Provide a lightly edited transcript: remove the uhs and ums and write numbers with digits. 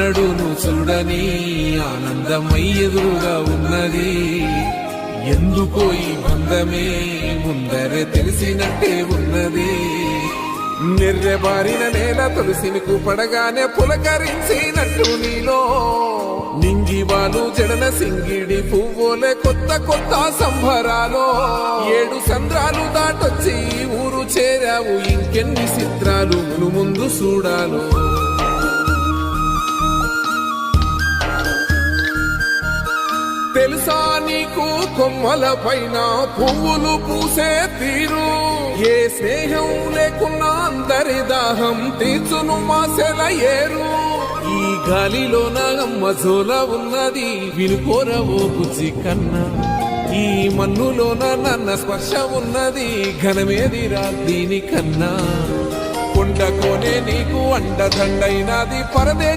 ఎన్నడూ నువ్వు చూడని ఆనందమై ఎదురుగా ఉన్నది. ఎందుకో ఈ బంధమే ముందరే తెలిసినట్టే ఉన్నది. నిర్రెబారిన నేల తులసిని కూపడగానే పులకరించినట్టు నీలో నింగివాలు జడన సింగిడి పువ్వులే కొత్త కొత్త సంభరాలో. 7 సంద్రాలు దాటొచ్చి ఊరు చేరావు, ఇంకెన్ని చిత్రాలు ముందు చూడాలో. తెలుసా నీకు కొమ్మల పైన పువ్వులు పూసే తీరు, ఏ స్నేహం లేకున్నా అందరి దాహం తీర్చును మాసెల ఏరు. ఈ గాలిలోన అమ్మజోల ఉన్నది వినుకోరవో బుజ్జి కన్నా, ఈ మన్నులోన నన్న స్పర్శ ఉన్నది ఘనమేదిరా దీనికన్నా. కొండకోనే నీకు అండదండైనది పరదే